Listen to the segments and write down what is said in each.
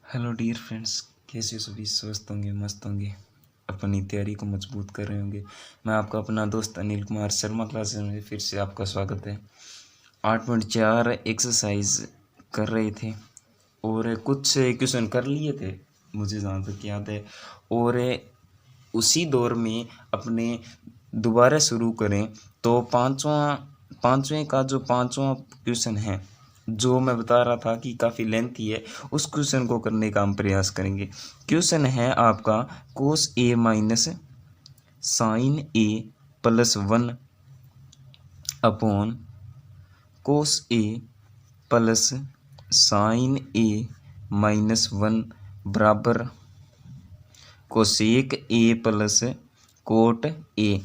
Hello dear friends, कैसे हो सभी? स्वस्थ होंगे, मस्त होंगे, अपनी तैयारी को मजबूत कर रहे होंगे। मैं आपका अपना दोस्त अनिल कुमार शर्मा क्लासेस में फिर से आपका स्वागत है। 8.4 एक्सरसाइज कर रहे थे और कुछ क्वेश्चन कर लिए थे मुझे जहाँ तक याद है, और उसी दौर में अपने दोबारा शुरू करें तो पाँचवें का जो पाँचवा क्वेश्चन है जो मैं बता रहा था कि काफ़ी लेंथी है, उस क्वेश्चन को करने का हम प्रयास करेंगे। क्वेश्चन है आपका कोस ए minus sine A plus 1 upon cos A plus sign A minus 1 बराबर cosec A plus cot A.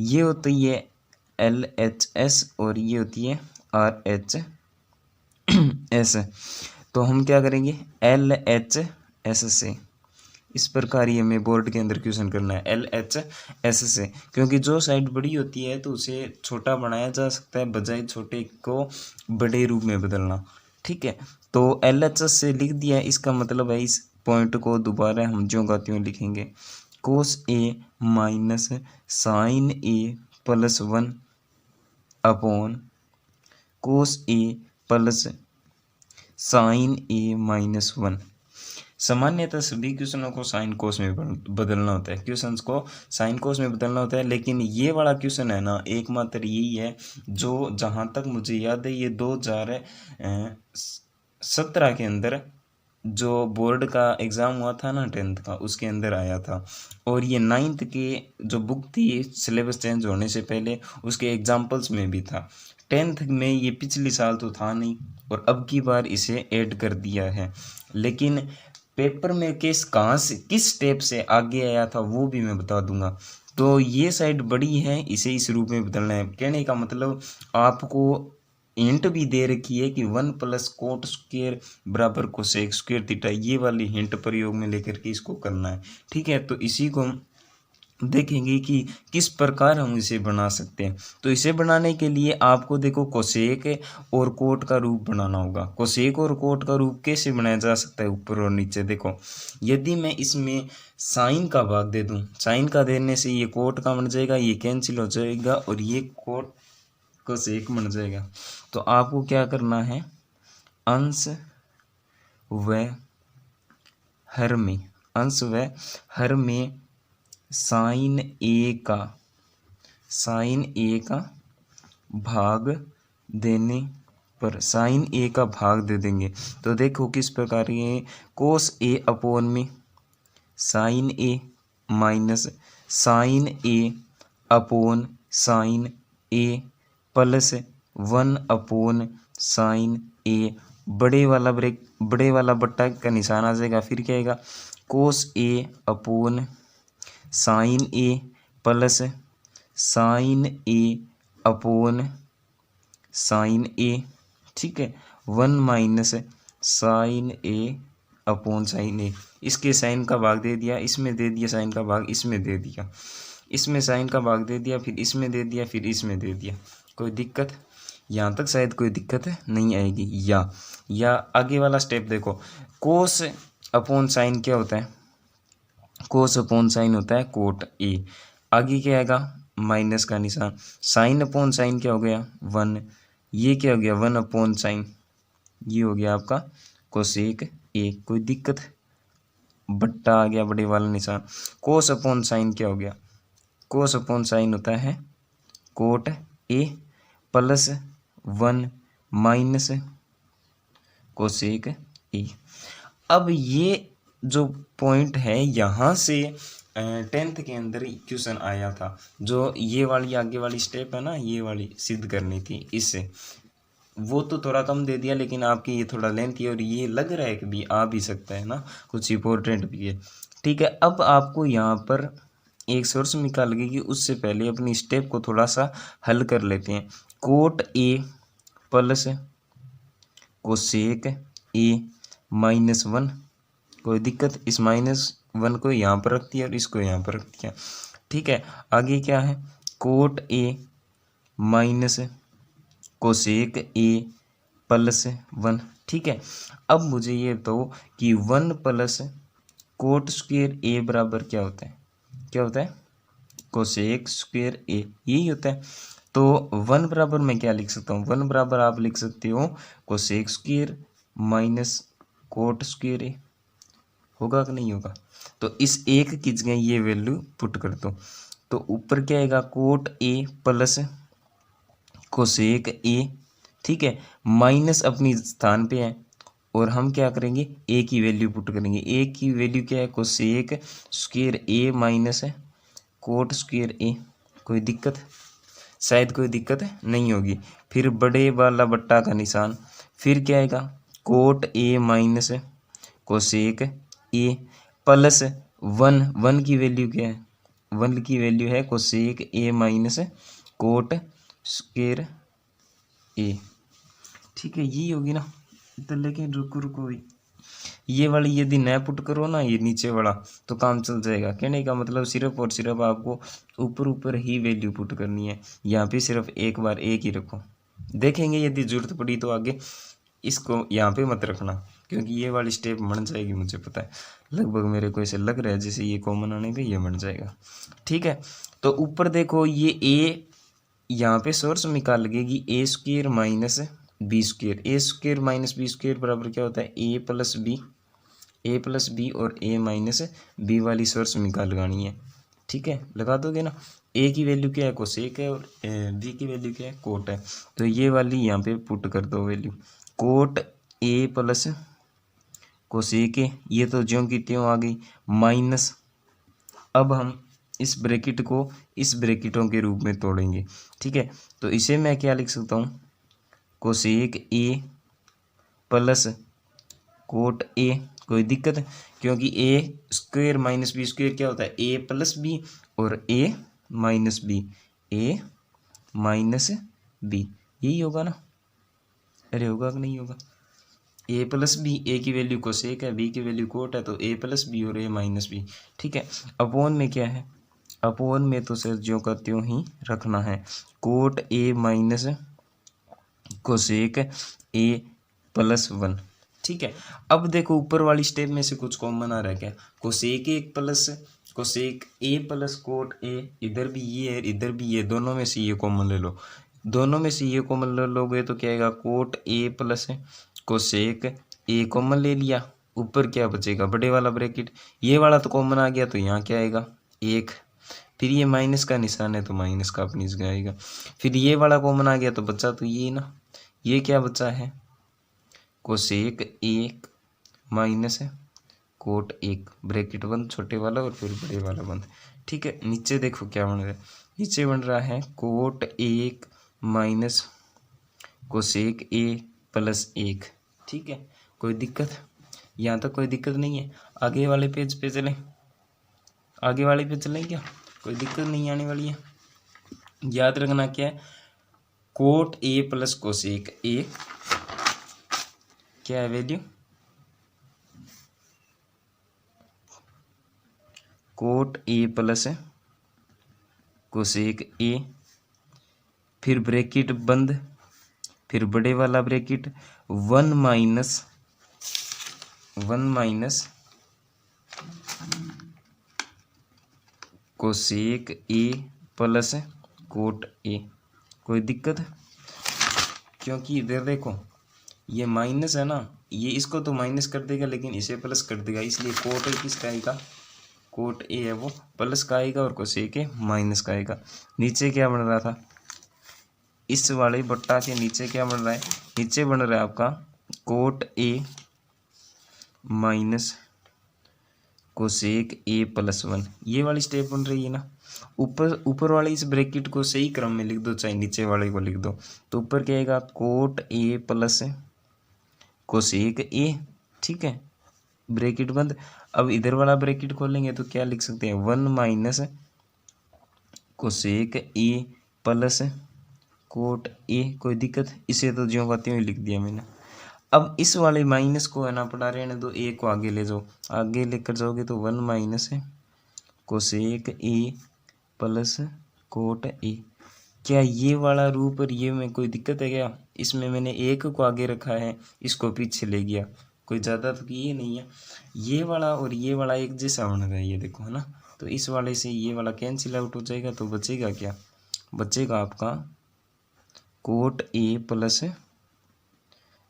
ये होती है LHS और ये होती है RHS। तो हम क्या करेंगे LHS से, इस प्रकार ये हमें बोर्ड के अंदर क्वेश्चन करना है LHS से, क्योंकि जो साइड बड़ी होती है तो उसे छोटा बनाया जा सकता है बजाय छोटे को बड़े रूप में बदलना। ठीक है, तो LHS से लिख दिया, इसका मतलब है इस पॉइंट को दोबारा हम ज्यों का त्यों लिखेंगे। कोस ए minus sine A plus 1 upon cos A plus sign A minus 1। सामान्यतः सभी क्वेश्चनों को साइन कोस में बदलना होता है, क्वेश्चंस को साइन कोस में बदलना होता है, लेकिन ये वाला क्वेश्चन है ना, एकमात्र यही है जो जहाँ तक मुझे याद है ये 2017 के अंदर जो बोर्ड का एग्ज़ाम हुआ था ना 10th का, उसके अंदर आया था। और ये 9th के जो बुक थी सिलेबस चेंज होने से पहले, उसके एग्जाम्पल्स में भी था। 10th में ये पिछले साल तो था नहीं और अब की बार इसे ऐड कर दिया है, लेकिन पेपर में कहाँ से किस स्टेप से आगे आया था वो भी मैं बता दूंगा। तो ये साइड बड़ी है, इसे इस रूप में बदलना है। कहने का मतलब आपको हिंट भी दे रखी है कि 1 प्लस कोट स्क्वेयर बराबर कोसेक स्क्वेयर थीटा, ये वाली हिंट प्रयोग में लेकर के इसको करना है। ठीक है, तो इसी को हम देखेंगे कि किस प्रकार हम इसे बना सकते हैं। तो इसे बनाने के लिए आपको देखो कोसेक और कोट का रूप बनाना होगा। कोसेक और कोट का रूप कैसे बनाया जा सकता है, ऊपर और नीचे देखो। यदि मैं इसमें साइन का भाग दे दूं, साइन का देने से ये कोट का बन जाएगा, ये कैंसिल हो जाएगा और ये कोट कोसेक बन जाएगा। तो आपको क्या करना है, अंश व हर में, अंश व हर में साइन ए का भाग देने पर, साइन ए का भाग दे देंगे तो देखो किस प्रकार ये कोस ए अपॉन में sign A minus sine A upon sine A plus 1 upon sine ए, बड़े वाला बट्टा का निशान आ जाएगा। फिर क्या आएगा, कोस ए upon sine A plus sign A upon sine ए। ठीक है, 1 माइनस साइन ए अपॉन साइन ए। इसके साइन का भाग दे दिया, इसमें दे दिया साइन का भाग, इसमें दे दिया, इसमें साइन का भाग दे दिया, फिर इसमें दे दिया, फिर इसमें दे दिया। कोई दिक्कत? यहाँ तक शायद कोई दिक्कत नहीं आएगी। या आगे वाला स्टेप देखो, कोस अपॉन साइन क्या होता है, कोस अपॉन साइन होता है कोट ए। आगे क्या आएगा, माइनस का निशान। साइन अपॉन साइन क्या हो गया 1, ये क्या हो गया 1 अपॉन साइन, ये हो गया आपका कोसेक ए। कोई दिक्कत? बट्टा आ गया बड़े वाला निशान। कोस अपॉन साइन क्या हो गया, कोस अपॉन साइन होता है cot A plus 1 minus cosec ए। अब ये जो पॉइंट है यहाँ से 10th के अंदर क्वेश्चन आया था, जो ये वाली आगे वाली स्टेप है ना, ये वाली सिद्ध करनी थी इससे। वो तो थोड़ा कम दे दिया, लेकिन आपकी ये थोड़ा लेंथ है और ये लग रहा है कि भी आ भी सकता है ना, कुछ इंपॉर्टेंट भी है। ठीक है, अब आपको यहाँ पर एक सोर्स निकाल लगेगी, उससे पहले अपनी स्टेप को थोड़ा सा हल कर लेते हैं। Cot A plus cosec A minus 1। कोई दिक्कत? इस -1 को यहाँ पर रख दिया और इसको यहाँ पर रख दिया। ठीक है, आगे क्या है, cot A minus cosec A plus 1। ठीक है, अब मुझे ये तो कि 1 प्लस कोट स्क्वेयर ए बराबर क्या होता है, क्या होता है, कोसेक स्क्वेयर ए, यही होता है। तो 1 बराबर मैं क्या लिख सकता हूँ, 1 बराबर आप लिख सकते हो cosec square minus cot square A, होगा कि नहीं होगा। तो इस एक की जगह ये वैल्यू पुट कर दो, तो ऊपर क्या आएगा, cot A plus cosec A. ठीक है, माइनस अपनी स्थान पे है और हम क्या करेंगे, ए की वैल्यू पुट करेंगे। ए की वैल्यू क्या है, कोसेक स्क्वेयर ए माइनस है कोट स्क्वेयर ए। कोई दिक्कत, शायद कोई दिक्कत नहीं होगी। फिर बड़े वाला बट्टा का निशान, फिर क्या आएगा, cot A minus cosec A plus 1। 1 की वैल्यू क्या है, 1 की वैल्यू है cosec A minus cot square A. ठीक है, यही होगी ना। तो लेकिन रुको रुको, ये वाली यदि न पुट करो ना, ये नीचे वाला, तो काम चल जाएगा। कहने का मतलब सिर्फ और सिर्फ आपको ऊपर ऊपर ही वैल्यू पुट करनी है, यहाँ पे सिर्फ एक बार एक ही रखो। देखेंगे यदि जरूरत पड़ी तो आगे इसको यहाँ पे मत रखना, क्योंकि ये वाली स्टेप बन जाएगी, मुझे पता है। लगभग मेरे को ऐसे लग रहा है जैसे ये कॉमन आने पे ये बन जाएगा। ठीक है, तो ऊपर देखो ये ए, यहाँ पे सोर्स निकाल लगेगी ए स्क्वेयर माइनस बी स्क्वेयर। ए स्क्वेयर माइनस बी स्क्वेयर बराबर क्या होता है, ए प्लस बी, ए प्लस बी और ए माइनस बी वाली सोर्स निकाल लगानी है। ठीक है, लगा दोगे ना। ए की वैल्यू क्या है, कोसेक है, और बी की वैल्यू क्या है, कोट है। तो ये वाली यहाँ पे पुट कर दो value, cot A plus cosec ए, ये तो ज्यों की त्यों आ गई, माइनस। अब हम इस ब्रैकेट को इस ब्रैकेटों के रूप में तोड़ेंगे। ठीक है, तो इसे मैं क्या लिख सकता हूँ, cosec A plus cot A. कोई दिक्कत है, क्योंकि ए स्क्वेयर माइनस बी स्क्वेयर क्या होता है, ए प्लस बी और ए माइनस बी, ए माइनस बी, यही होगा ना। अरे होगा कि नहीं होगा, ए प्लस बी, ए की वैल्यू कोसेक है, बी की वैल्यू कोट है, तो ए प्लस बी और ए माइनस बी। ठीक है, अपोन में क्या है, अपोन में तो सर ज्यों का त्यों ही रखना है, cot A minus cosec A plus 1। ठीक है, अब देखो ऊपर वाली स्टेप में से कुछ कॉमन आ रहा है क्या, cosec A plus cosec A plus cot A, इधर भी ये है इधर भी ये, दोनों में से ये कॉमन ले लो। दोनों में से ये कॉमन ले लोगे तो क्या आएगा, cot A plus cosec A common ले लिया, ऊपर क्या बचेगा, बड़े वाला ब्रैकेट। ये वाला तो कॉमन आ गया, तो यहाँ क्या आएगा, एक। फिर ये माइनस का निशान है तो माइनस का अपनी जगह आएगा। फिर ये वाला कॉमन आ गया तो बचा तो ये ना, ये क्या बचा है, कोसेक एक माइनस कोट एक, ब्रैकेट बंद, छोटे वाला और फिर बड़े वाला बंद। ठीक है, नीचे देखो क्या बन रहा है, नीचे बन रहा है कोट एक माइनस कोसेक ए प्लस एक। ठीक है, कोई दिक्कत, यहाँ तक कोई दिक्कत नहीं है। आगे वाले पेज पे चलें, आगे वाले पे चलें क्या, कोई दिक्कत नहीं आने वाली है। याद रखना क्या है, कोट ए प्लस कोसेक ए, क्या है value, cot A plus cosec ए, फिर ब्रैकेट बंद, फिर बड़े वाला bracket, 1 minus cosec A plus cot A. कोई दिक्कत, क्योंकि इधर देखो ये माइनस है ना, ये इसको तो माइनस कर देगा लेकिन इसे प्लस कर देगा, इसलिए कोट ए किसका आएगा, कोट ए है वो प्लस का आएगा और कोसेक ए माइनस का आएगा। नीचे क्या बन रहा था, इस वाले बट्टा के नीचे क्या बन रहा है, नीचे बन रहा है आपका cot A minus cosec A plus 1, ये वाली स्टेप बन रही है ना। ऊपर वाले इस ब्रैकेट को सही क्रम में लिख दो, चाहे नीचे वाले को लिख दो, तो ऊपर क्या आएगा, cot A plus cosec A. ठीक है, ब्रैकेट बंद। अब इधर वाला ब्रैकेट खोलेंगे तो क्या लिख सकते हैं, 1 minus cosec A plus cot A. कोई दिक्कत, इसे तो ज्यों का त्यों ही लिख दिया मैंने। अब इस वाले माइनस को है ना पढ़ा रहे हैं, तो ए को आगे ले जाओ, आगे लेकर जाओगे तो 1 minus cosec A plus cot A. क्या ये वाला रूप और ये में कोई दिक्कत है क्या, इसमें मैंने एक को आगे रखा है, इसको पीछे ले गया, कोई ज़्यादा तो ये नहीं है। ये वाला और ये वाला एक जैसा होना चाहिए, देखो है ना। तो इस वाले से ये वाला कैंसिल आउट हो जाएगा, तो बचेगा क्या, बचेगा आपका कोट ए प्लस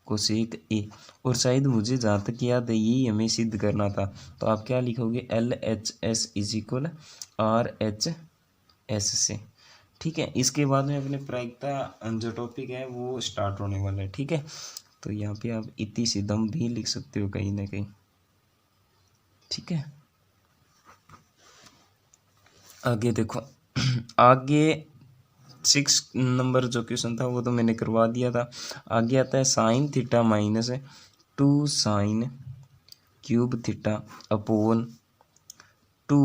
कोसेक ए। और शायद मुझे जहाँ तक याद है यही हमें सिद्ध करना था, तो आप क्या लिखोगे, L H S is equal R H S से। ठीक है, इसके बाद में अपने प्रायिकता जो टॉपिक है वो स्टार्ट होने वाला है। ठीक है, तो यहाँ पे आप इति सिद्धम भी लिख सकते हो कहीं ना कहीं। ठीक है, आगे देखो आगे 6 नंबर जो क्वेश्चन था वो तो मैंने करवा दिया था। आगे आता है sine theta minus 2 sine cube theta upon 2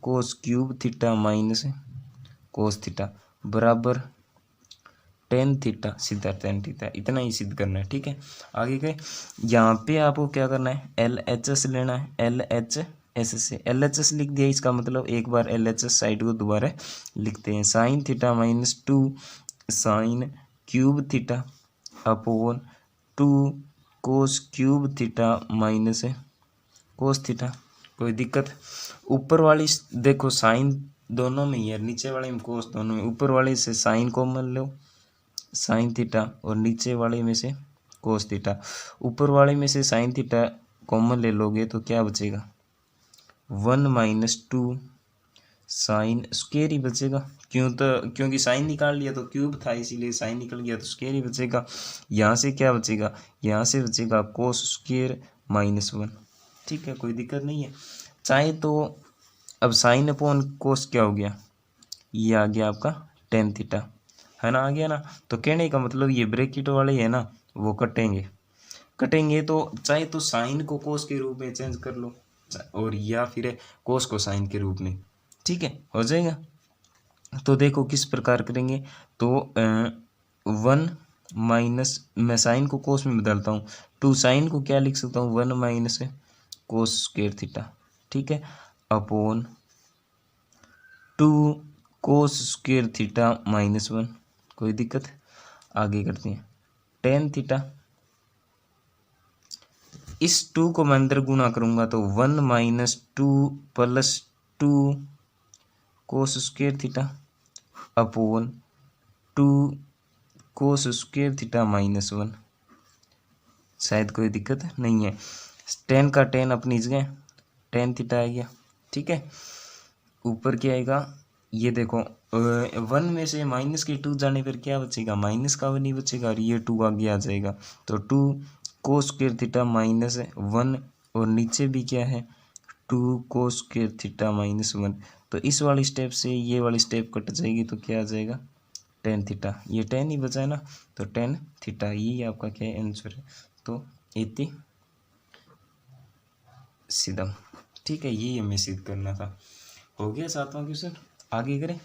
cos cube theta minus cos theta बराबर टेन थीटा सीधा टेन थीटा। इतना ही सिद्ध करना है। ठीक है, आगे गए, यहाँ पे आपको क्या करना है, एल एच एस लेना है, एल एच एस से एल एच एस लिख दिया, इसका मतलब एक बार एल एच एस साइड को दोबारा लिखते हैं, sine theta minus 2 sine cube theta upon 2 cos cube theta minus cos theta. कोई दिक्कत, ऊपर वाली देखो साइन दोनों में ही है, नीचे वाले में कोस दोनों में, ऊपर वाले से साइन कॉमन लो साइन थीटा और नीचे वाले में से कोस थीटा। ऊपर वाले में से साइन थीटा कॉमन ले लोगे तो क्या बचेगा, 1 माइनस 2 साइन स्क्वायर ही बचेगा। क्यों, तो क्योंकि साइन निकाल लिया तो क्यूब था, इसीलिए साइन निकल गया तो स्क्वायर ही बचेगा। यहाँ से क्या बचेगा, यहाँ से बचेगा कोस स्क्वायर माइनस 1। ठीक है, कोई दिक्कत नहीं है। चाहे तो अब साइन अपॉन कोस क्या हो गया, ये आ गया आपका टेन थीटा, है ना, आ गया ना। तो कहने का मतलब ये ब्रैकेट वाले है ना वो कटेंगे तो चाहे तो साइन को कोस के रूप में चेंज कर लो और या फिर कोस को साइन के रूप में। ठीक है, हो जाएगा। तो देखो किस प्रकार करेंगे, तो 1 माइनस, मैं साइन को कोस में बदलता हूँ, 2 साइन को क्या लिख सकता हूँ, 1 माइनस कोस स्क्वायर थीटा। ठीक है, upon 2 cos square theta minus 1। कोई दिक्कत, आगे करते हैं, टेन थीटा, इस 2 को मैं अंदर गुणा करूंगा तो 1 minus 2 plus 2 cos square theta upon 2 cos square theta minus 1। शायद कोई दिक्कत नहीं है, टेन का टेन अपनी जगह, टेन थीटा आ गया। ठीक है, ऊपर क्या आएगा, ये देखो 1 में से माइनस के 2 जाने पर क्या बचेगा, माइनस का 1 ही बचेगा और ये 2 आगे आ जाएगा, तो 2 कोस स्क्वायर थीटा माइनस 1 और नीचे भी क्या है 2 कोस स्क्वायर थीटा माइनस 1। तो इस वाली स्टेप से ये वाली स्टेप कट जाएगी तो क्या आ जाएगा, टेन थीटा, ये टेन ही बचा है ना, तो टेन थीटा, यही आपका क्या है आंसर है। तो इति सिद्धम। ठीक है, यही हमें सिद्ध करना था। हो गया 7वां क्वेश्चन, आगे करें।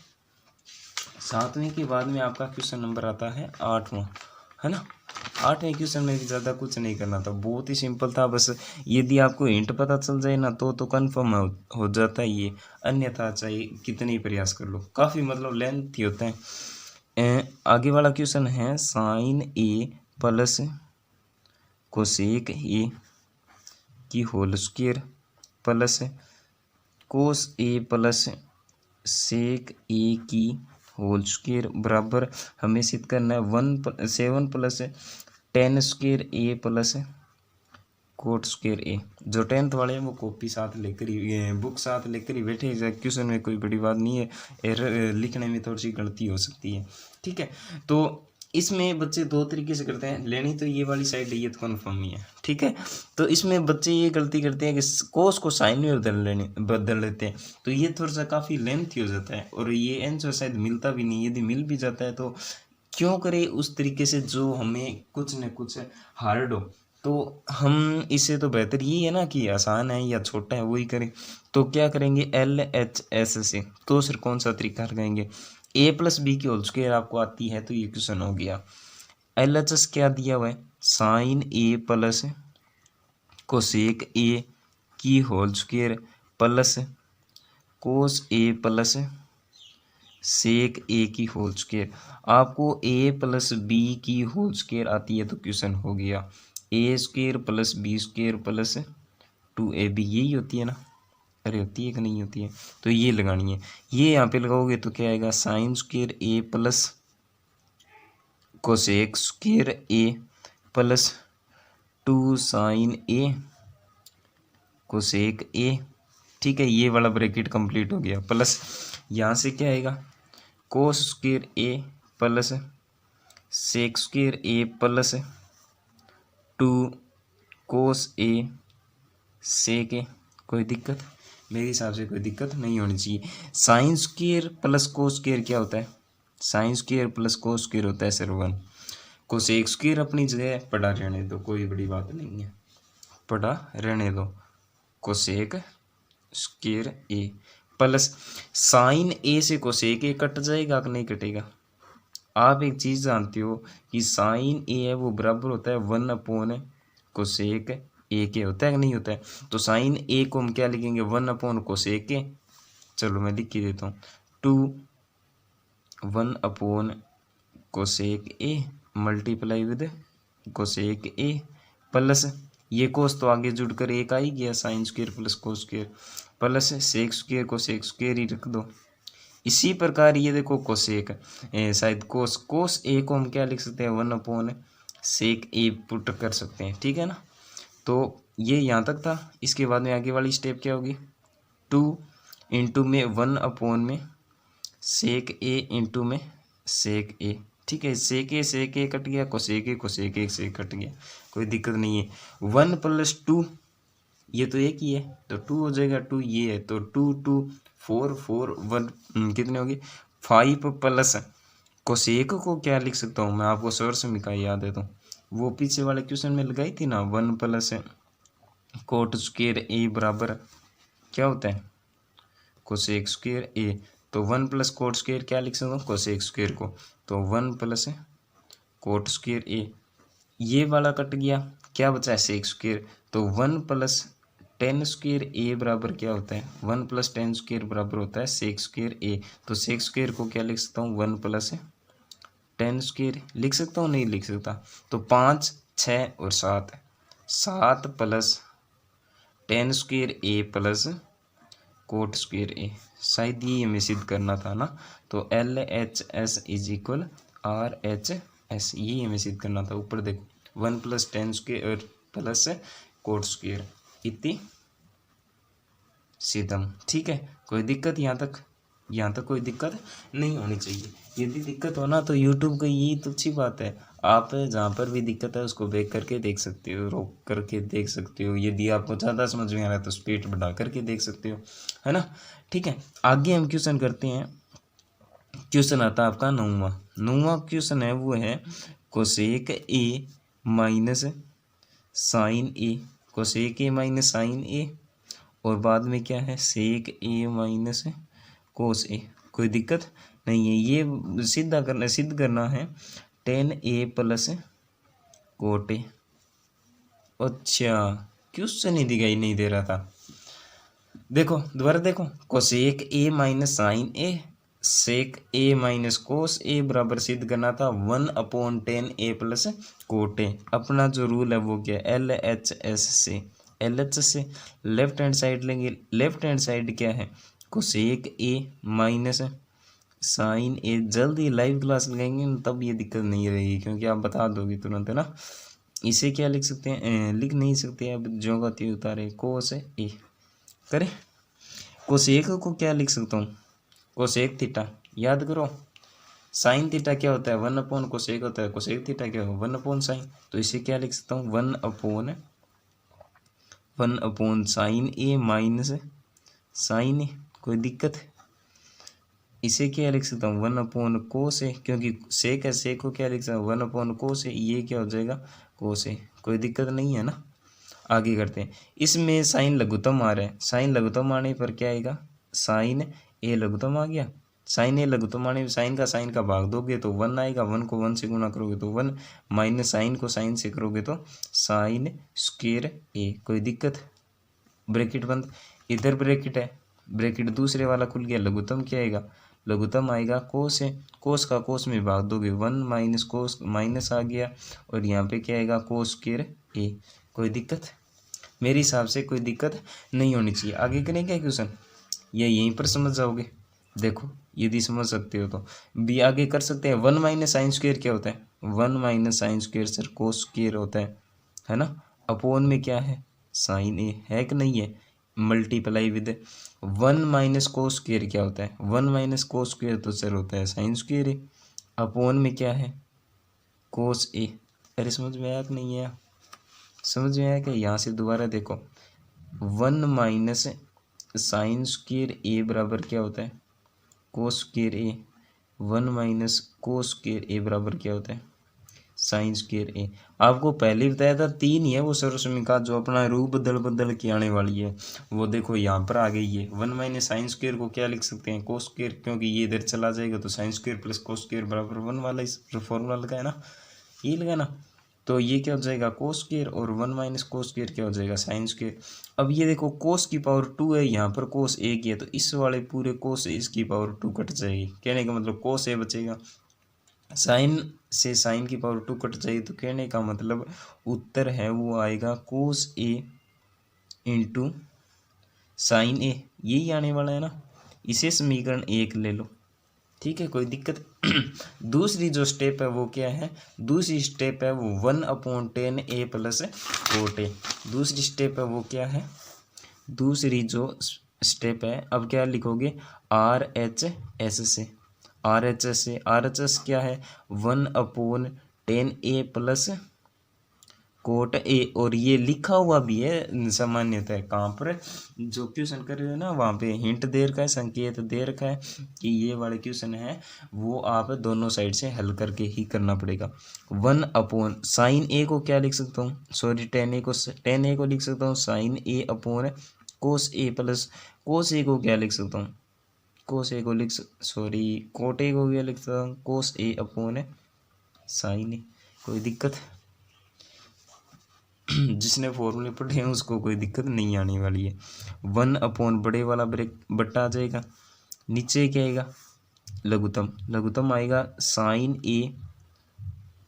7वें के बाद में आपका क्वेश्चन नंबर आता है 8वां, है ना। 8वें क्वेश्चन में भी ज़्यादा कुछ नहीं करना था, बहुत ही सिंपल था, बस यदि आपको हिंट पता चल जाए ना तो कन्फर्म हो जाता है ये, अन्यथा चाहे कितने ही प्रयास कर लो, काफ़ी मतलब लेंथ ही होता है। आगे वाला क्वेश्चन है sine A plus cosec A की whole square plus cos A plus sec A की होल स्क्वायर बराबर, हमें सिद्ध करना है 7 plus tan square A plus cot square A. जो 10th वाले हैं वो कॉपी साथ लेकर ही, बुक साथ लेकर ही बैठे, क्वेश्चन में कोई बड़ी बात नहीं है, एरर लिखने में थोड़ी सी गलती हो सकती है। ठीक है, तो इसमें बच्चे 2 तरीके से करते हैं, लेनी तो ये वाली साइड है, ये तो कन्फर्म ही है। ठीक है, तो इसमें बच्चे ये गलती करते हैं कि कोस को साइन में बदल लेते हैं, तो ये थोड़ा सा काफ़ी लेंथी हो जाता है और ये आंसर शायद मिलता भी नहीं, यदि मिल भी जाता है तो क्यों करें उस तरीके से जो हमें कुछ न कुछ हार्ड हो। तो हम इससे तो बेहतर यही है ना कि आसान है या छोटा है वही करें। तो क्या करेंगे, एल एच एस से, तो सर कौन सा तरीका लगाएंगे, ए प्लस बी की होल स्क्वायर आपको आती है तो ये क्वेश्चन हो गया। एल एच एस क्या दिया हुआ है, sine A plus cosec A की whole square plus cos A plus sec A की होल स्क्वायर। आपको ए प्लस बी की होल स्क्वायर आती है तो क्वेश्चन हो गया। A square plus B square plus 2ab यही होती है ना, अरे होती है कि नहीं होती है, तो ये लगानी है। ये यहाँ पे लगाओगे तो क्या आएगा, sine square A plus cosec square A plus 2 sine A cosec A. ठीक है, ये वाला ब्रैकेट कंप्लीट हो गया। प्लस यहाँ से क्या आएगा, कोस square A plus sec square A plus 2 cos A sec ए। कोई दिक्कत, मेरे हिसाब से कोई दिक्कत नहीं होनी चाहिए। Sign square plus cos square क्या होता है, sign square plus cos square होता है सर 1। कोसेक स्क्वायर अपनी जगह पड़ा रहने दो, कोई बड़ी बात नहीं है, पड़ा रहने दो। Cosec square A plus sign ए से कोसेक ए कट जाएगा कि नहीं कटेगा। आप एक चीज़ जानते हो कि साइन ए है वो बराबर होता है 1 कोसेक ए के, होता है कि नहीं होता है। तो साइन ए को हम क्या लिखेंगे, 1 कोसेक ए। चलो मैं लिख के देता हूँ, 1 cosec A multiply with cosec A plus ये कोस तो आगे जुड़कर एक आ ही गया, sine square plus cos square plus sec square को सेक स्क्वायर ही रख दो। इसी प्रकार ये देखो कोसेक शायद कोस ए को हम क्या लिख सकते हैं, 1/सेक ए पुट कर सकते हैं, ठीक है ना। तो ये यहाँ तक था। इसके बाद में आगे वाली स्टेप क्या होगी, 2 इंटू में 1 सेक ए इंटू में सेक ए। ठीक है, सेक ए कट गया, कोसेक ए से कट गया, कोई दिक्कत नहीं है। 1 + 2 ये तो एक ही है तो 2 हो जाएगा, 2 ये है तो 2 2 4 4 1 कितने होगी 5 प्लस कोसेक को क्या लिख सकता हूँ मैं, आपको सोर्स में का याद है तो वो पीछे वाले क्वेश्चन में लगाई थी ना, 1 प्लस कोट स्क्वायर ए बराबर क्या होता है, कोसेक स्क्वायर ए। तो 1 प्लस कोट स्क्वायर क्या लिख सकता हूँ, कोसेक स्क्वायर को, तो 1 प्लस कोट स्क्वायर ए। ये वाला कट गया, क्या बचा है सेक स्क्वायर। तो 1 प्लस टेन स्क्वायर ए बराबर क्या होता है, 1 प्लस टेन स्क्वायर बराबर होता है सेक स्क्वायर ए। तो सेक स्क्वायर को क्या लिख सकता हूँ, 1 प्लस टेन स्क्वायर लिख सकता हूँ, नहीं लिख सकता। तो 5 6 और 7 7 plus tan square A plus cot square ए। शायद ये हमें सिद्ध करना था ना, तो LHS इज इक्वल RHS, ये हमें सिद्ध करना था। ऊपर देखो 1 plus tan square plus cot square इतनी सीधम। ठीक है, कोई दिक्कत यहाँ तक कोई दिक्कत नहीं होनी चाहिए। यदि दिक्कत हो ना तो यूट्यूब का यही तो अच्छी बात है, आप जहाँ पर भी दिक्कत है उसको बैक करके देख सकते हो, रोक करके देख सकते हो। यदि आपको ज़्यादा समझ में आ रहा है तो स्पीड बढ़ा करके देख सकते हो, है ना। ठीक है, आगे हम क्वेश्चन करते हैं। क्वेश्चन आता है आपका 9वां क्वेश्चन है, वो है cosec A minus sine A, cosec A minus sine A, और बाद में क्या है सेक ए माइनस कोस ए। कोई दिक्कत नहीं है, ये सिद्ध करना है ten A plus cot A. अच्छा, क्वेश्चन ही दिखाई नहीं दे रहा था, देखो दोबारा देखो, cosec A minus sine A sec A minus cos A बराबर सिद्ध करना था 1/10 ए प्लस कोट ए। अपना जो रूल है वो क्या है, LHS से, LHS से लेफ्ट हैंड साइड लेंगे। लेफ्ट हैंड साइड क्या है, कोसेक ए माइनस साइन ए। जल्दी लाइव क्लास लगाएंगे तब ये दिक्कत नहीं रहेगी, क्योंकि आप बता दोगे तुरंत, है ना। इसे क्या लिख सकते हैं, लिख नहीं सकते, अब जो का त्यों उतारे कोस ए करें। कोसेक को क्या लिख सकता हूँ, कोसेक थीटा, याद करो साइन थीटा क्या होता है 1/कोसेक होता है, कोसेक थीटा क्या होगा 1/साइन। तो इसे क्या लिख सकता हूँ 1/साइन ए माइनस साइन ए। कोई दिक्कत, इसे क्या लिख सकता हूँ 1/कोस ए, क्योंकि सेक है, सेक को क्या लिख सकता हूँ 1/कोस ए, ये क्या हो जाएगा कोस ए। कोई दिक्कत नहीं है ना। आगे करते हैं, इसमें साइन लघुत्तम आ रहा है, साइन लघुत्तम आने पर क्या आएगा, साइन ए लघुत्तम आ गया। साइन ए लघुत्तम आने पर साइन का भाग दोगे तो 1 आएगा, 1 को 1 से गुना करोगे तो 1, माइनस साइन को साइन से करोगे तो साइन स्क्वायर ए। कोई दिक्कत, ब्रैकेट बंद, इधर ब्रैकेट है, ब्रैकेट दूसरे वाला खुल गया, लघुत्तम क्या आएगा लघुत्तम आएगा कोस है, कोस का कोस में भाग दोगे 1 माइनस कोस माइनस आ गया, और यहाँ पे क्या आएगा कोस स्क्वायर ए। कोई दिक्कत? मेरे हिसाब से कोई दिक्कत नहीं होनी चाहिए। आगे करें क्या क्वेश्चन, या यहीं पर समझ जाओगे? देखो यदि समझ सकते हो तो भी आगे कर सकते हैं। 1 माइनस साइन स्क्वायर क्या होता है? 1 minus sine square sir cos square होता है ना। अपोन में क्या है? साइन ए है कि नहीं है, multiply with 1 minus cos square क्या होता है? 1 माइनस कोस स्क्वायर तो सर होता है साइन स्क्वायर है। अपोन में क्या है? कोस ए। अरे समझ में आया कि नहीं आया? समझ में आया क्या? यहाँ से दोबारा देखो 1 माइनस साइन स्क्वायर ए बराबर क्या होता है? कोस स्क्वायर ए। 1 माइनस कोस स्क्वायर ए बराबर क्या होता है? साइन स्क्वायर ए। आपको पहले बताया था 3 ही है वो सर्वसमीका जो अपना रूप बदल के आने वाली है, वो देखो यहाँ पर आ गई है। 1 माइनस साइन स्क्वायर को क्या लिख सकते हैं? कोस स्क्वायर, क्योंकि ये इधर चला जाएगा तो sign square plus cos square बराबर 1 वाला इस फॉर्मूला लगाया ना, ये लगा ना। तो ये क्या हो जाएगा? कोस स्क्वायर, और 1 माइनस कोस स्क्वायर क्या हो जाएगा? Sine square. अब ये देखो कोस की पावर 2 है, यहाँ पर कोस ए की है, तो इस वाले पूरे कोस इसकी पावर 2 कट जाएगी। कहने का मतलब कोस ए बचेगा, साइन से साइन की पावर 2 कट जाएगी, तो कहने का मतलब उत्तर है वो आएगा कोस ए इंटू साइन ए, यही आने वाला है ना। इसे समीकरण 1 ले लो, ठीक है, कोई दिक्कत? दूसरी जो स्टेप है वो क्या है? दूसरी स्टेप है वो 1/10 ए प्लस कोट ए। दूसरी स्टेप है वो क्या है? दूसरी जो स्टेप है, अब क्या लिखोगे? आर एच एस से, आर एच एस से, आर एच एस क्या है? 1/10 ए प्लस कोट ए, और ये लिखा हुआ भी है सामान्यतः कहाँ पर, जो क्वेश्चन कर रहे हो ना वहाँ पे हिंट दे रखा है, संकेत दे रखा है कि ये वाले क्वेश्चन है वो आप दोनों साइड से हल करके ही करना पड़ेगा। 1/, साइन ए को क्या लिख सकता हूँ? सॉरी टेन ए को लिख सकता हूँ sign A upon cos A plus cos ए को क्या लिख सकता हूँ? कोस ए को सॉरी कोट ए को क्या लिख सकता हूँ? कोस ए अपॉन साइन ए। कोई दिक्कत? जिसने फॉर्मूले पढ़े हैं उसको कोई दिक्कत नहीं आने वाली है। 1/, बड़े वाला ब्रेक बट्टा आ जाएगा, नीचे क्या आएगा? लघुत्तम, लघुत्तम आएगा साइन ए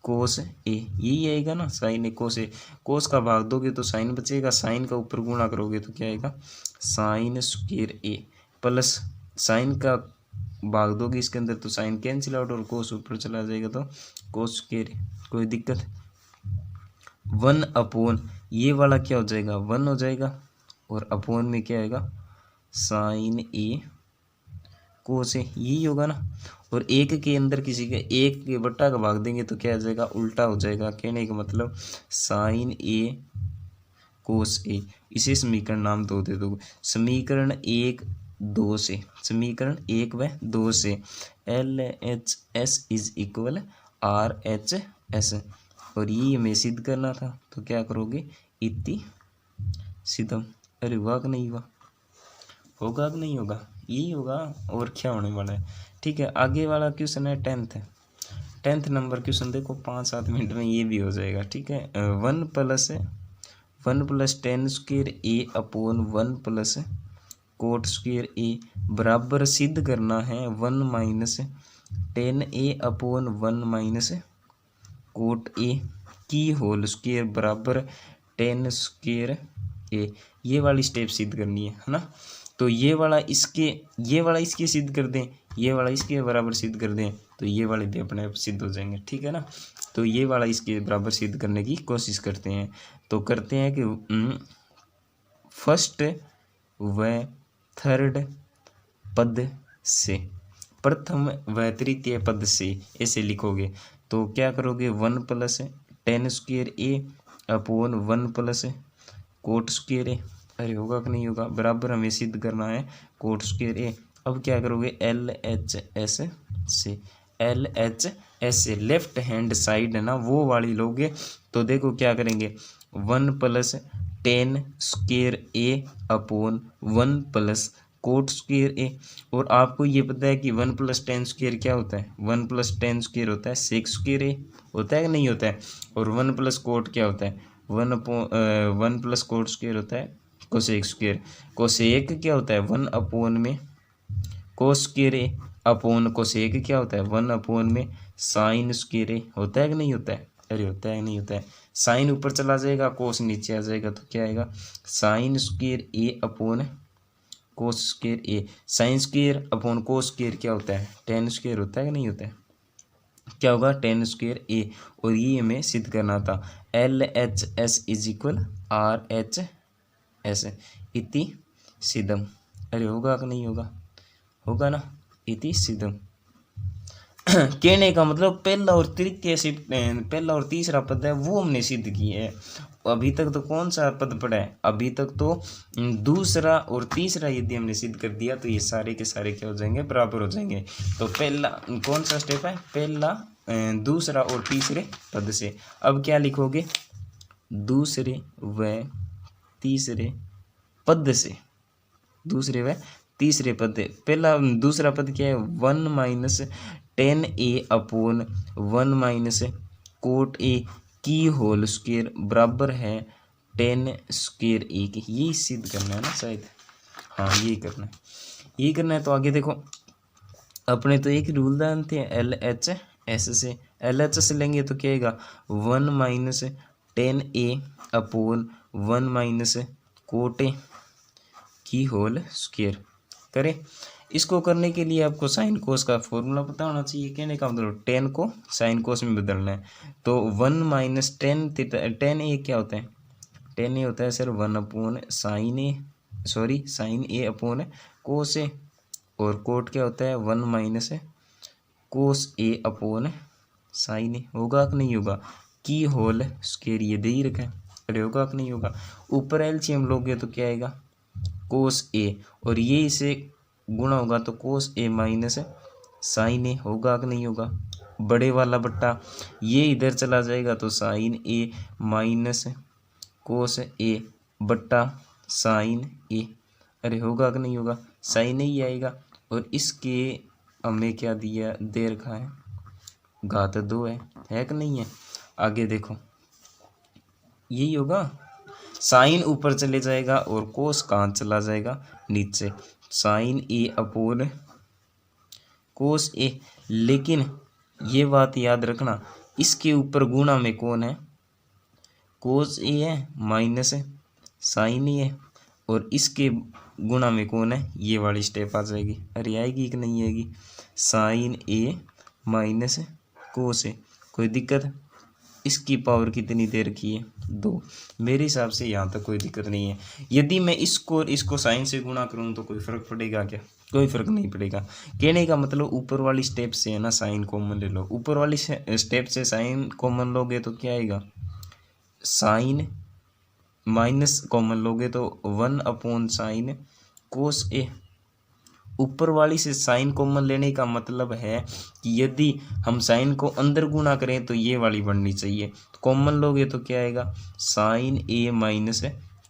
कोस ए, यही आएगा ना, साइन ए कोस ए। कोस का भाग दोगे तो साइन बचेगा, साइन का ऊपर गुणा करोगे तो क्या आएगा? Sine square A plus sign का भाग दोगे इसके अंदर तो साइन कैंसिल आउट और कोस ऊपर चला जाएगा तो कोस स्क्वायर ए। कोई दिक्कत? 1/, ये वाला क्या हो जाएगा? 1 हो जाएगा, और अपोन में क्या आएगा? साइन ए कोस ए, यही होगा ना। और एक के अंदर किसी के एक के बट्टा का भाग देंगे तो क्या आ जाएगा? उल्टा हो जाएगा। कहने का मतलब साइन ए कोस ए। इसे समीकरण नाम 2 दे दो, समीकरण 1 2 से, समीकरण 1 व 2 से LHS इज इक्वल RHS, और ये हमें सिद्ध करना था, तो क्या करोगे? इति सिद्धम। अरे हुआ कि नहीं हुआ? होगा कि नहीं होगा? यही होगा, और क्या होने वाला है? ठीक है, आगे वाला क्वेश्चन है 10th नंबर क्वेश्चन। देखो 5-7 मिनट में ये भी हो जाएगा, ठीक है। 1 प्लस 10 स्क्वायर ए अपॉन 1 प्लस कोट स्क्वायर ए बराबर सिद्ध करना है 1 minus 10 A upon 1 minus cot A की होल स्क्वायर बराबर 10 स्क्वायर ए। ये वाली स्टेप सिद्ध करनी है ना। तो ये वाला इसके सिद्ध कर दें, ये वाला इसके बराबर सिद्ध कर दें, तो ये वाले भी अपने आप सिद्ध हो जाएंगे, ठीक है ना। तो ये वाला इसके बराबर सिद्ध करने की कोशिश करते हैं। तो करते हैं कि फर्स्ट व थर्ड पद से, प्रथम व तृतीय पद से ऐसे लिखोगे। तो क्या करोगे? 1 प्लस 10 स्क्वायर ए अपॉन 1 प्लस कोट स्क्वायर ए। अरे होगा कि नहीं होगा? बराबर हमें सिद्ध करना है कोट स्क्वायर ए। अब क्या करोगे? LHS से, LHS से लेफ्ट हैंड साइड है ना वो वाली लोगे। तो देखो क्या करेंगे? 1 प्लस 10 स्क्वायर ए अपॉन 1 प्लस कोट स्क्वायर ए। और आपको ये पता है कि 1 प्लस 10 स्क्वायर क्या होता है? 1 प्लस 10 स्क्वायर होता है सेक स्क्वायर ए, होता है कि नहीं होता है? और 1 प्लस कोट क्या होता है? 1 प्लस कोट स्क्वायर होता है कोसेक स्क्वायर। कोसेक क्या होता है? 1 अपॉन में कोस स्क्वायर ए अपोन कोसेक क्या होता है 1 अपोन में साइन स्क्वायर ए होता है कि नहीं होता है, अरे होता है नहीं होता है। साइन ऊपर चला जाएगा कोस नीचे आ जाएगा तो क्या आएगा sine square A upon cos square A. Sine square upon cos square क्या होता है टेन स्क्वायर होता है कि नहीं होता है, क्या होगा टेन स्क्वायर ए। और ये हमें सिद्ध करना था LHS इज इक्वल RHS इति सिद्धम। अरे होगा कि नहीं होगा, होगा ना, इति सिद्धम। कहने का मतलब पहला और तृतीय से पहला और तीसरा पद है वो हमने सिद्ध किए है। अभी तक तो कौन सा पद पड़ा है, अभी तक तो दूसरा और तीसरा यदि हमने सिद्ध कर दिया तो ये सारे के सारे क्या हो जाएंगे बराबर हो जाएंगे। तो पहला कौन सा स्टेप है, पहला दूसरा और तीसरे पद से। अब क्या लिखोगे दूसरे व तीसरे पद से, दूसरे व तीसरे पद। पहला दूसरा पद क्या है 1 minus 10a upon 1 minus cot A की होल स्क्वायर बराबर है 10 स्क्वायर ए की। ये सिद्ध करना है ना शायद, हाँ ये करना है, ये करना है। तो आगे देखो अपने तो एक रूल जानते हैं LHS से, LHS से लेंगे तो क्या आएगा 1 minus 10a upon 1 minus cot A की होल स्क्वायर। करें इसको करने के लिए आपको साइन कोस का फॉर्मूला पता होना चाहिए। कहने का मतलब 10 को साइन कोस में बदलना है। तो 1 माइनस 10 ए क्या होता है 10 ए होता है सर 1 अपोन साइन ए, सॉरी साइन ए अपोन कोस ए। और कोट क्या होता है 1 माइनस कोस ए अपोन साइन ए। होगा कि नहीं होगा की होल स्क्वायर ये दे ही रखा है, अरे होगा कि नहीं होगा। ऊपर एलसीएम लोगे तो क्या आएगा कोस ए और ये इसे गुणा होगा तो कोस ए माइनस साइन ए। होगा कि नहीं होगा, बड़े वाला बट्टा ये इधर चला जाएगा तो साइन ए माइनस कोस ए बट्टा साइन ए। अरे होगा कि नहीं होगा, साइन ही आएगा। और इसके हमें क्या दिया दे रखा है घात 2 है कि नहीं है। आगे देखो यही होगा, साइन ऊपर चले जाएगा और कोस कहाँ चला जाएगा नीचे, साइन ए अपोन कोस ए। लेकिन ये बात याद रखना इसके ऊपर गुणा में कौन है कोस ए है माइनस साइन ए है, और इसके गुणा में कौन है ये वाली स्टेप आ जाएगी। अरे आएगी कि नहीं आएगी साइन ए माइनस कोस ए। कोई दिक्कत, इसकी पावर कितनी दे रखी है 2। मेरे हिसाब से यहाँ तक कोई दिक्कत नहीं है। यदि मैं इसको साइन से गुणा करूँ तो कोई फ़र्क पड़ेगा क्या, कोई फ़र्क नहीं पड़ेगा। कहने का मतलब ऊपर वाली स्टेप से है ना साइन कॉमन ले लो, ऊपर वाली स्टेप से साइन कॉमन लोगे तो क्या आएगा साइन माइनस कॉमन लोगे तो 1 अपोन साइन कोस ए। ऊपर वाली से साइन कॉमन लेने का मतलब है कि यदि हम साइन को अंदर गुणा करें तो ये वाली बननी चाहिए। तो कॉमन लोगे तो क्या आएगा साइन ए माइनस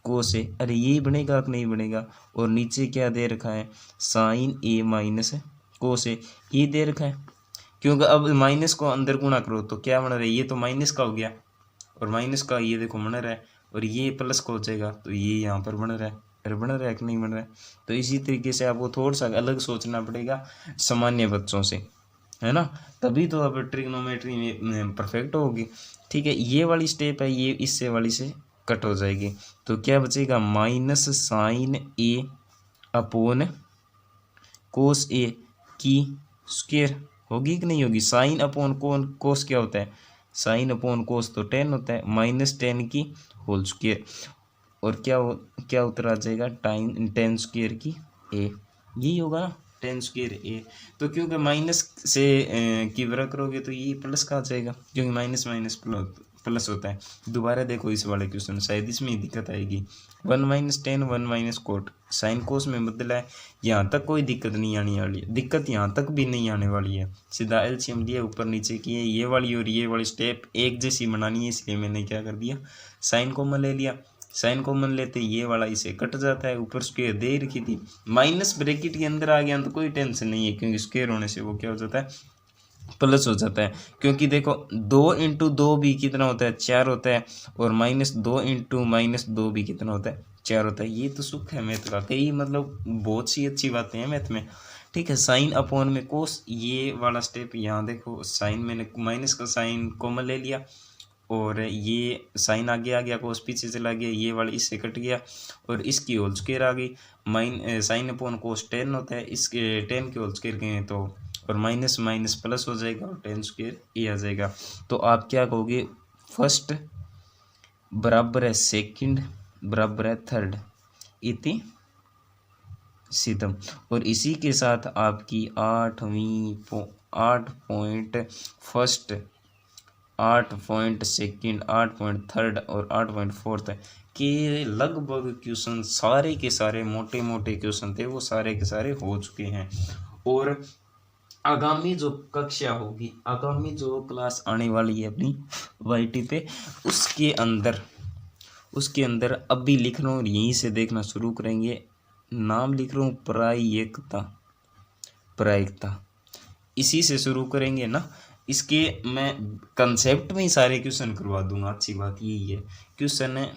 कोस ए। अरे ये बनेगा कि नहीं बनेगा। और नीचे क्या दे रखा है साइन ए माइनस कोस ए, ये दे रखा है। क्योंकि अब माइनस को अंदर गुणा करो तो क्या बन रहा है, ये तो माइनस का हो गया और माइनस का ये देखो बन रहा है, और ये प्लस का हो जाएगा तो ये यहाँ पर बन रहा है। अरे बन रहा है कि नहीं बन रहा है। तो इसी तरीके से आपको थोड़ा सा अलग सोचना पड़ेगा सामान्य बच्चों से, है ना, तभी तो अब ट्रिग्नोमेट्री में परफेक्ट होगी। ठीक है, ये वाली स्टेप है, ये इससे वाली से कट हो जाएगी। तो क्या बचेगा माइनस साइन ए अपोन कोस ए की स्क्वायर। होगी कि नहीं होगी। साइन अपोन कोस क्या होता है साइन अपोन कोस तो 10 होता है, माइनस 10 की होल स्क्वायर। और क्या उत्तर आ जाएगा 10 स्क्वायर की ए। यही होगा ना 10 स्क्वायर ए। तो क्योंकि माइनस से की वरा करोगे तो ये प्लस का आ जाएगा, क्योंकि माइनस माइनस प्लस होता है। दोबारा देखो इस वाले क्वेश्चन, शायद इसमें ही दिक्कत आएगी। 1 minus 10 1 minus cot sine cos में बदला है। यहाँ तक कोई दिक्कत नहीं आने वाली है, दिक्कत यहाँ तक भी नहीं आने वाली है। सीधा एलसीएम दिया ऊपर नीचे किए, ये वाली और ये वाली स्टेप एक जैसी बनानी है, इसलिए मैंने क्या कर दिया साइन कॉमन ले लिया। साइन कॉमन लेते ये वाला इसे कट जाता है, ऊपर स्क्वायर दे रखी थी, माइनस ब्रैकेट के अंदर आ गया तो कोई टेंशन नहीं है, क्योंकि स्क्वायर होने से वो क्या हो जाता है प्लस हो जाता है। क्योंकि देखो 2 इंटू 2 भी कितना होता है 4 होता है, और माइनस 2 इंटू माइनस 2 भी कितना होता है 4 होता है। ये तो सुख है मैथ का, कई मतलब बहुत सी अच्छी बातें हैं मैथ में। ठीक है। साइन अपॉन में कोस, ये वाला स्टेप यहाँ देखो, साइन मैंने माइनस का साइन कॉमन ले लिया और ये साइन आगे आ गया, कोस पीछे चला गया, ये वाला इससे कट गया और इसकी होल स्क्वायर आ गई। साइन अपॉन कोस 10 होता है, इसके 10 के होल स्क्वायर कहें तो और माइनस माइनस प्लस हो जाएगा और 10 स्क्वायर ये आ जाएगा। तो आप क्या कहोगे, फर्स्ट बराबर है सेकंड बराबर है थर्ड इति सितम। और इसी के साथ आपकी 8 point first, 8 point second, 8 point third और 8 पॉइंट फोर्थ के लगभग क्वेश्चन, सारे के सारे मोटे मोटे क्वेश्चन थे वो सारे के सारे हो चुके हैं। और आगामी जो कक्षा होगी, आगामी जो क्लास आने वाली है अपनी वाईटी पे, उसके अंदर अब भी लिख रहा हूँ, यहीं से देखना शुरू करेंगे। नाम लिख रहा हूँ प्रायिकता, इसी से शुरू करेंगे ना। इसके मैं कंसेप्ट में ही सारे क्वेश्चन करवा दूंगा। अच्छी बात यही है, क्वेश्चन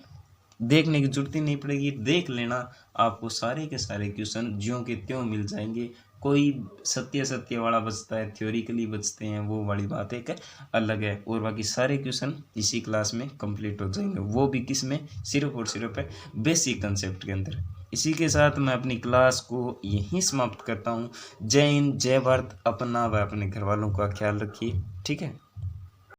देखने की जरूरत ही नहीं पड़ेगी, देख लेना, आपको सारे के सारे क्वेश्चन ज्यों के त्यों मिल जाएंगे। कोई सत्य वाला बचता है, थ्योरिकली बचते हैं, वो वाली बात एक अलग है। और बाकी सारे क्वेश्चन इसी क्लास में कंप्लीट हो जाएंगे, वो भी किस में, सिर्फ और सिर्फ है बेसिक कंसेप्ट के अंदर। इसी के साथ मैं अपनी क्लास को यहीं समाप्त करता हूँ। जय हिंद, जय भारत। अपना व अपने घर वालों का ख्याल रखिए। ठीक है।